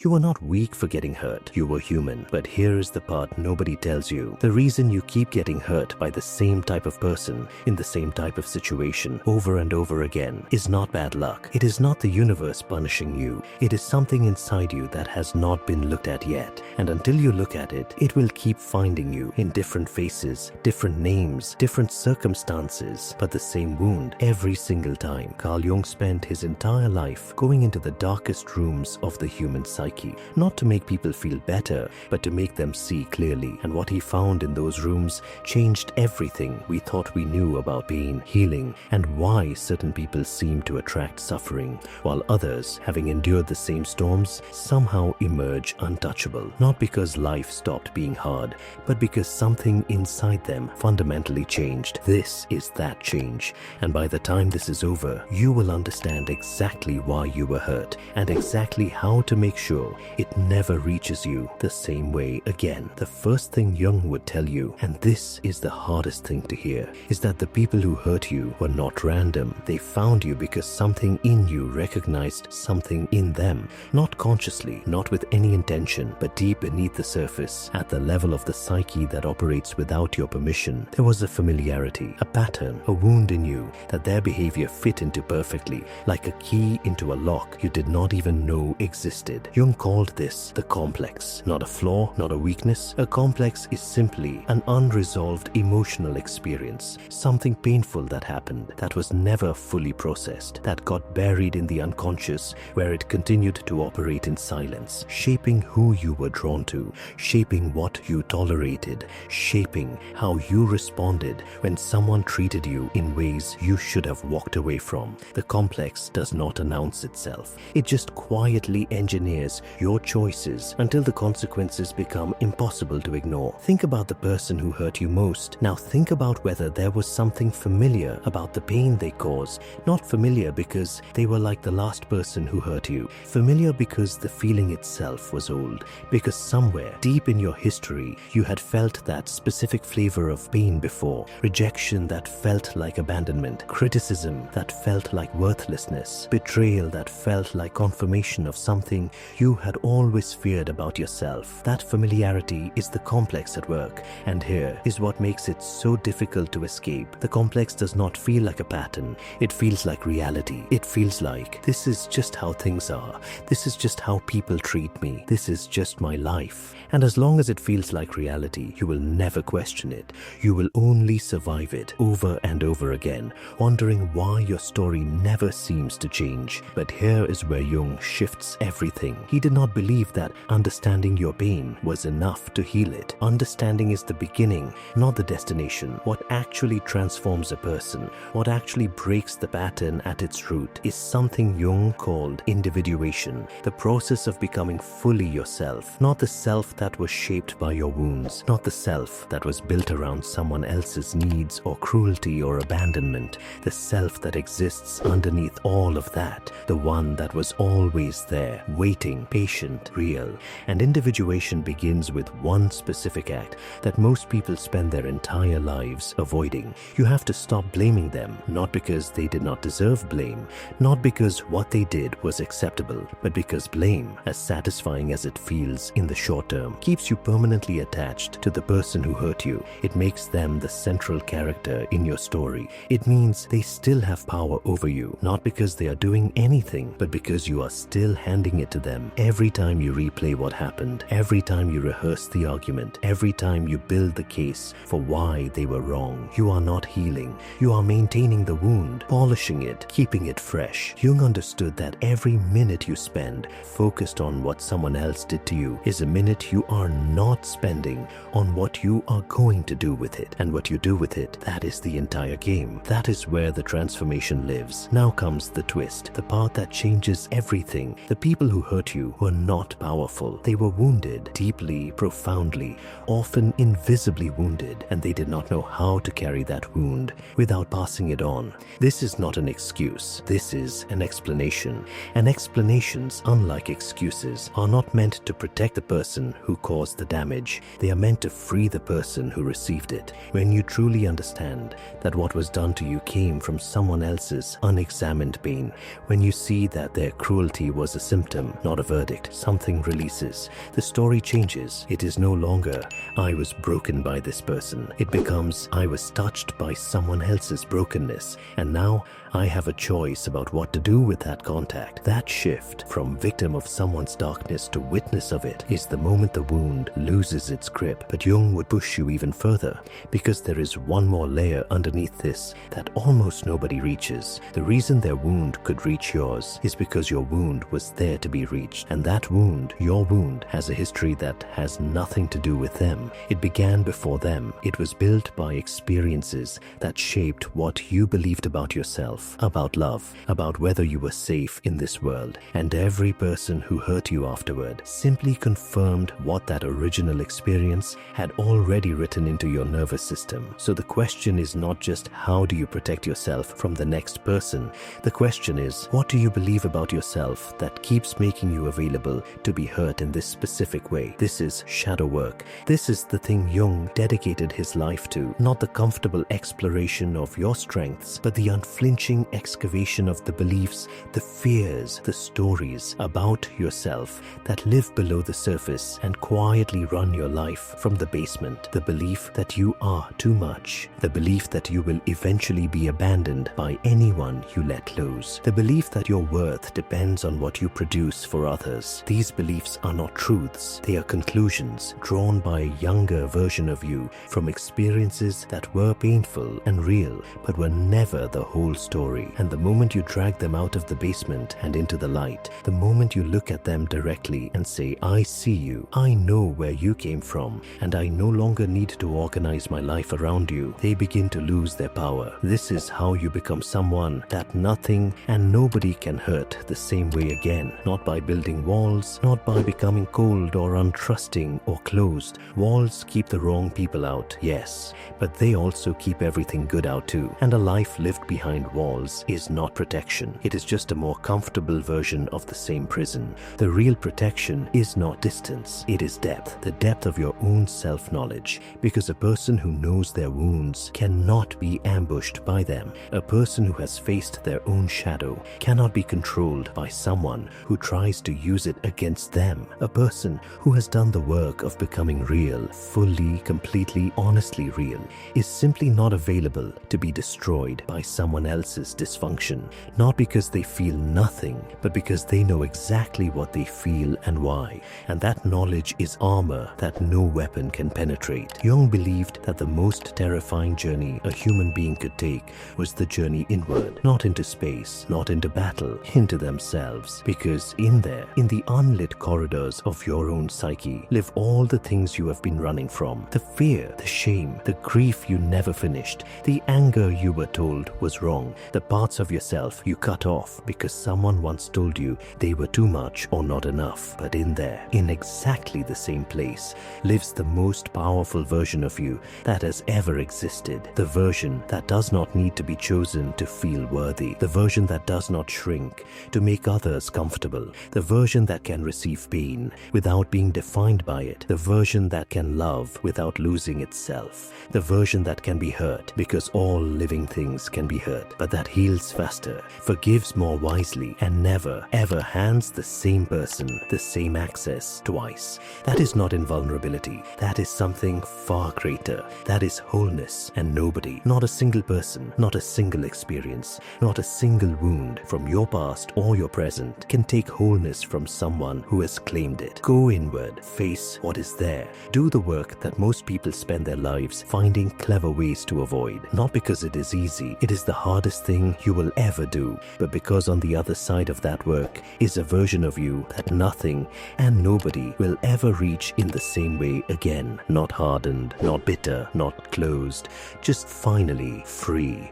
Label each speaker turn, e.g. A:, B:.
A: You were not weak for getting hurt. You were human. But here is the part nobody tells you. The reason you keep getting hurt by the same type of person, in the same type of situation, over and over again, is not bad luck. It is not the universe punishing you. It is something inside you that has not been looked at yet. And until you look at it, it will keep finding you in different faces, different names, different circumstances, but the same wound every single time. Carl Jung spent his entire life going into the darkest rooms of the human psyche. Not to make people feel better, but to make them see clearly. And what he found in those rooms changed everything we thought we knew about pain, healing, and why certain people seem to attract suffering, while others, having endured the same storms, somehow emerge untouchable. Not because life stopped being hard, but because something inside them fundamentally changed. This is that change. And by the time this is over, you will understand exactly why you were hurt and exactly how to make sure it never reaches you the same way again. The first thing Jung would tell you, and this is the hardest thing to hear, is that the people who hurt you were not random. They found you because something in you recognized something in them. Not consciously, not with any intention, but deep beneath the surface, at the level of the psyche that operates without your permission, there was a familiarity, a pattern, a wound in you that their behavior fit into perfectly, like a key into a lock you did not even know existed. Jung called this the complex. Not a flaw, not a weakness. A complex is simply an unresolved emotional experience, something painful that happened, that was never fully processed, that got buried in the unconscious, where it continued to operate in silence, shaping who you were drawn to, shaping what you tolerated, shaping how you responded when someone treated you in ways you should have walked away from. The complex does not announce itself. It just quietly engineers your choices until the consequences become impossible to ignore. Think about the person who hurt you most. Now think about whether there was something familiar about the pain they caused. Not familiar because they were like the last person who hurt you. Familiar because the feeling itself was old. Because somewhere deep in your history, you had felt that specific flavor of pain before. Rejection that felt like abandonment. Criticism that felt like worthlessness. Betrayal that felt like confirmation of something you had always feared about yourself. That familiarity is the complex at work, and here is what makes it so difficult to escape. The complex does not feel like a pattern. It feels like reality. It feels like, this is just how things are. This is just how people treat me. This is just my life. And as long as it feels like reality, you will never question it. You will only survive it over and over again, wondering why your story never seems to change. But here is where Jung shifts everything. He did not believe that understanding your pain was enough to heal it. Understanding is the beginning, not the destination. What actually transforms a person, what actually breaks the pattern at its root, is something Jung called individuation, the process of becoming fully yourself, not the self that was shaped by your wounds, not the self that was built around someone else's needs or cruelty or abandonment, the self that exists underneath all of that, the one that was always there, waiting, patient, real. And individuation begins with one specific act that most people spend their entire lives avoiding. You have to stop blaming them, not because they did not deserve blame, not because what they did was acceptable, but because blame, as satisfying as it feels in the short term, keeps you permanently attached to the person who hurt you. It makes them the central character in your story. It means they still have power over you, not because they are doing anything, but because you are still handing it to them. Every time you replay what happened, every time you rehearse the argument, every time you build the case for why they were wrong, you are not healing. You are maintaining the wound, polishing it, keeping it fresh. Jung understood that every minute you spend focused on what someone else did to you is a minute you are not spending on what you are going to do with it. And what you do with it, that is the entire game. That is where the transformation lives. Now comes the twist, the part that changes everything. The people who hurt you were not powerful. They were wounded, deeply, profoundly, often invisibly wounded, and they did not know how to carry that wound without passing it on. This is not an excuse. This is an explanation. And explanations, unlike excuses, are not meant to protect the person who caused the damage. They are meant to free the person who received it. When you truly understand that what was done to you came from someone else's unexamined pain, when you see that their cruelty was a symptom, not a verdict, something releases. The story changes. It is no longer, I was broken by this person. It becomes, I was touched by someone else's brokenness, and now I have a choice about what to do with that contact. That shift from victim of someone's darkness to witness of it is the moment the wound loses its grip. But Jung would push you even further, because there is one more layer underneath this that almost nobody reaches. The reason their wound could reach yours is because your wound was there to be reached. And that wound, your wound, has a history that has nothing to do with them. It began before them. It was built by experiences that shaped what you believed about yourself, about love, about whether you were safe in this world. And every person who hurt you afterward simply confirmed what that original experience had already written into your nervous system. So the question is not just how do you protect yourself from the next person. The question is, what do you believe about yourself that keeps making you available to be hurt in this specific way? This is shadow work. This is the thing Jung dedicated his life to, not the comfortable exploration of your strengths, but the unflinching excavation of the beliefs, the fears, the stories about yourself that live below the surface and quietly run your life from the basement. The belief that you are too much. The belief that you will eventually be abandoned by anyone you let loose. The belief that your worth depends on what you produce for others. These beliefs are not truths. They are conclusions drawn by a younger version of you from experiences that were painful and real, but were never the whole story. And the moment you drag them out of the basement and into the light, the moment you look at them directly and say, I see you, I know where you came from, and I no longer need to organize my life around you, they begin to lose their power. This is how you become someone that nothing and nobody can hurt the same way again. Not by building walls, not by becoming cold or untrusting or closed. Walls keep the wrong people out, yes, but they also keep everything good out too. And a life lived behind walls is not protection. It is just a more comfortable version of the same prison. The real protection is not distance. It is depth. The depth of your own self-knowledge. Because a person who knows their wounds cannot be ambushed by them. A person who has faced their own shadow cannot be controlled by someone who tries to use it against them. A person who has done the work of becoming real, fully, completely, honestly real, is simply not available to be destroyed by someone else's dysfunction, not because they feel nothing, but because they know exactly what they feel and why. And that knowledge is armor that no weapon can penetrate. Jung believed that the most terrifying journey a human being could take was the journey inward, not into space, not into battle, into themselves. Because in there, in the unlit corridors of your own psyche, live all the things you have been running from. The fear, the shame, the grief you never finished, the anger you were told was wrong, the parts of yourself you cut off because someone once told you they were too much or not enough. But in there, in exactly the same place, lives the most powerful version of you that has ever existed. The version that does not need to be chosen to feel worthy. The version that does not shrink to make others comfortable. The version that can receive pain without being defined by it. The version that can love without losing itself. The version that can be hurt because all living things can be hurt, but that heals faster, forgives more wisely, and never, ever hands the same person the same access twice. That is not invulnerability. That is something far greater. That is wholeness, and nobody, not a single person, not a single experience, not a single wound from your past or your present can take wholeness from someone who has claimed it. Go inward, face what is there. Do the work that most people spend their lives finding clever ways to avoid. Not because it is easy, it is the hardest thing you will ever do, but because on the other side of that work is a version of you that nothing and nobody will ever reach in the same way again. Not hardened, not bitter, not closed, just finally free.